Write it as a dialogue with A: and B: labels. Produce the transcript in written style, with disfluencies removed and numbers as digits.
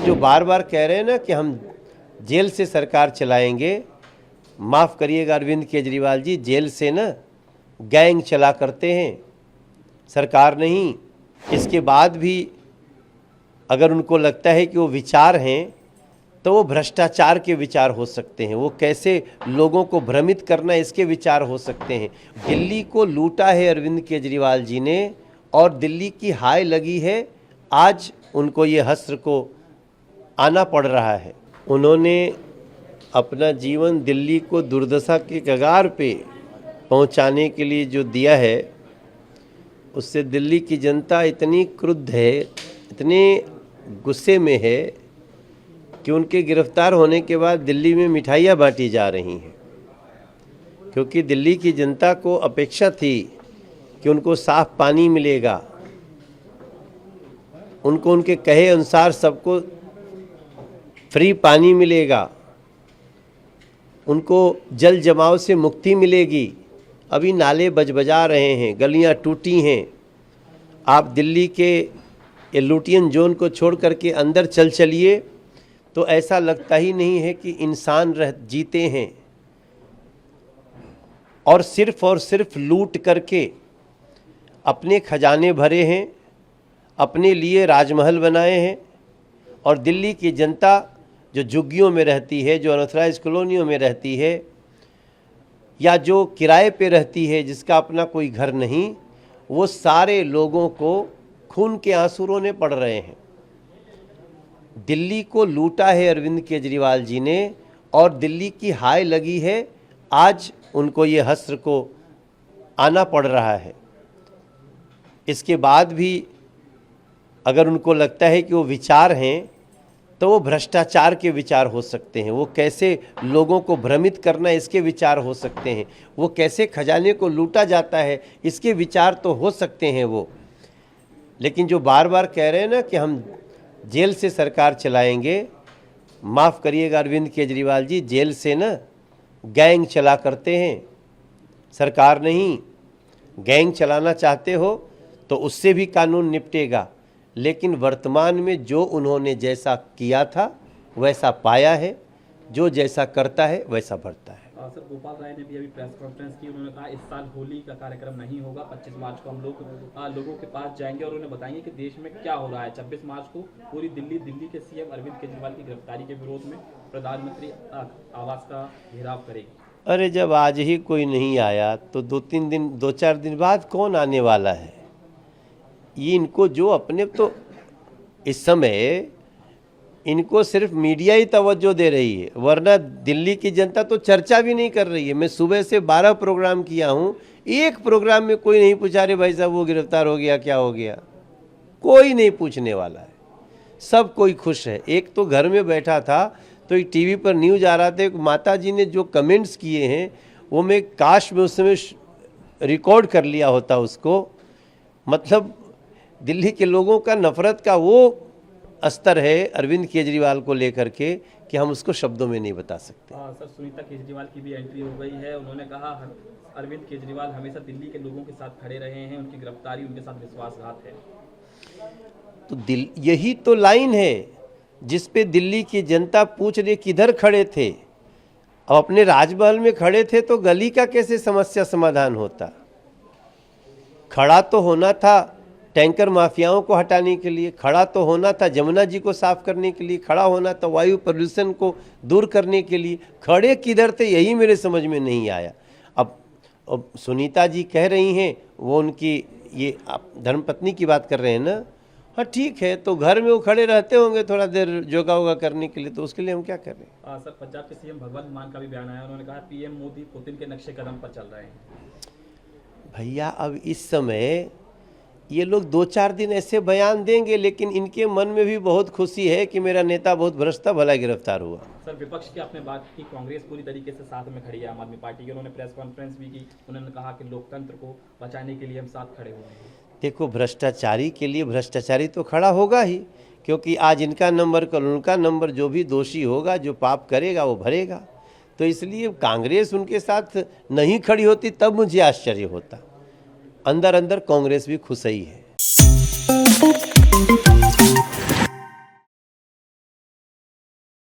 A: जो बार बार कह रहे हैं ना कि हम जेल से सरकार चलाएंगे, माफ़ करिएगा अरविंद केजरीवाल जी, जेल से ना गैंग चला करते हैं, सरकार नहीं। इसके बाद भी अगर उनको लगता है कि वो विचार हैं तो वो भ्रष्टाचार के विचार हो सकते हैं, वो कैसे लोगों को भ्रमित करना इसके विचार हो सकते हैं। दिल्ली को लूटा है अरविंद केजरीवाल जी ने और दिल्ली की हाय लगी है, आज उनको ये हस्र को आना पड़ रहा है। उन्होंने अपना जीवन दिल्ली को दुर्दशा के कगार पे पहुंचाने के लिए जो दिया है, उससे दिल्ली की जनता इतनी क्रुद्ध है, इतने गुस्से में है कि उनके गिरफ्तार होने के बाद दिल्ली में मिठाइयाँ बांटी जा रही हैं, क्योंकि दिल्ली की जनता को अपेक्षा थी कि उनको साफ पानी मिलेगा, उनको उनके कहे अनुसार सबको फ्री पानी मिलेगा, उनको जल जमाव से मुक्ति मिलेगी। अभी नाले बजबजा रहे हैं, गलियां टूटी हैं। आप दिल्ली के ये लुटियन जोन को छोड़ करके अंदर चलिए तो ऐसा लगता ही नहीं है कि इंसान जीते हैं, और सिर्फ लूट करके अपने खजाने भरे हैं, अपने लिए राजमहल बनाए हैं। और दिल्ली की जनता जो झुग्गियों में रहती है, जो अनऑथराइज्ड कॉलोनियों में रहती है, या जो किराए पे रहती है, जिसका अपना कोई घर नहीं, वो सारे लोगों को खून के आंसू रोने पड़ रहे हैं। दिल्ली को लूटा है अरविंद केजरीवाल जी ने और दिल्ली की हाय लगी है, आज उनको ये हस्र को आना पड़ रहा है। इसके बाद भी अगर उनको लगता है कि वो विचार हैं तो वो भ्रष्टाचार के विचार हो सकते हैं, वो कैसे लोगों को भ्रमित करना इसके विचार हो सकते हैं, वो कैसे खजाने को लूटा जाता है इसके विचार तो हो सकते हैं वो। लेकिन जो बार बार कह रहे हैं ना कि हम जेल से सरकार चलाएंगे, माफ़ करिएगा अरविंद केजरीवाल जी, जेल से ना गैंग चला करते हैं, सरकार नहीं। गैंग चलाना चाहते हो तो उससे भी कानून निपटेगा, लेकिन वर्तमान में जो उन्होंने जैसा किया था वैसा पाया है, जो जैसा करता है वैसा बढ़ता है।
B: सर, गोपाल राय ने भी अभी प्रेस कॉन्फ्रेंस की, उन्होंने कहा इस साल होली का कार्यक्रम नहीं होगा, 25 मार्च को हम लोग लोगों के पास जाएंगे और उन्हें बताएंगे कि देश में क्या हो रहा है। 26 मार्च को पूरी दिल्ली के सीएम अरविंद केजरीवाल की गिरफ्तारी के विरोध में प्रधानमंत्री आवास का घेराव करेगी। अरे
A: जब आज ही कोई नहीं आया तो 2-4 दिन बाद कौन आने वाला है? ये इनको जो अपने तो इस समय इनको सिर्फ मीडिया ही तवज्जो दे रही है, वरना दिल्ली की जनता तो चर्चा भी नहीं कर रही है। मैं सुबह से 12 प्रोग्राम किया हूँ, एक प्रोग्राम में कोई नहीं पूछा रे भाई साहब वो गिरफ्तार हो गया, क्या हो गया, कोई नहीं पूछने वाला है। सब कोई खुश है। एक तो घर में बैठा था तो एक टीवी पर न्यूज आ रहा था, माता जी ने जो कमेंट्स किए हैं वो मैं काश में उस समय रिकॉर्ड कर लिया होता उसको। मतलब दिल्ली के लोगों का नफरत का वो स्तर है अरविंद केजरीवाल को लेकर के कि हम उसको शब्दों में नहीं बता सकते।
B: सर, सुनीता केजरीवाल की भी एंट्री हो गई है। उन्होंने कहा अरविंद केजरीवाल हमेशा दिल्ली के लोगों के साथ खड़े रहे हैं, उनकी गिरफ्तारी उनके साथ विश्वासघात है।
A: तो यही तो लाइन है जिस पे दिल्ली की जनता पूछ रही किधर खड़े थे। अब अपने राजमहल में खड़े थे तो गली का कैसे समस्या समाधान होता? खड़ा तो होना था टैंकर माफियाओं को हटाने के लिए, खड़ा तो होना था जमुना जी को साफ करने के लिए, खड़ा होना था वायु प्रदूषण को दूर करने के लिए। खड़े किधर थे यही मेरे समझ में नहीं आया। अब सुनीता जी कह रही हैं, वो उनकी ये धर्मपत्नी की बात कर रहे हैं ना, हाँ ठीक है, तो घर में वो खड़े रहते होंगे थोड़ा देर योगा वोगा करने के लिए, तो उसके लिए हम क्या कर रहे हैं।
B: सर, पंजाब के सीएम भगवंत मान का भी बयान आया, उन्होंने कहा पीएम मोदी पुतिन के नक्शे कदम पर चल रहे हैं।
A: भैया अब इस समय ये लोग 2-4 दिन ऐसे बयान देंगे, लेकिन इनके मन में भी बहुत खुशी है कि मेरा नेता बहुत भ्रष्ट था, भला गिरफ्तार हुआ।
B: सर, विपक्ष की आपने बात की, कांग्रेस पूरी तरीके से साथ में खड़ी है आम आदमी पार्टी की। उन्होंने प्रेस कॉन्फ्रेंस भी की, उन्होंने कहा कि लोकतंत्र को बचाने के लिए हम साथ खड़े हुए हैं।
A: देखो, भ्रष्टाचारी के लिए भ्रष्टाचारी तो खड़ा होगा ही, क्योंकि आज इनका नंबर कल उनका नंबर, जो भी दोषी होगा, जो पाप करेगा वो भरेगा। तो इसलिए कांग्रेस उनके साथ नहीं खड़ी होती तब मुझे आश्चर्य होता। अंदर अंदर कांग्रेस भी खुश ही है।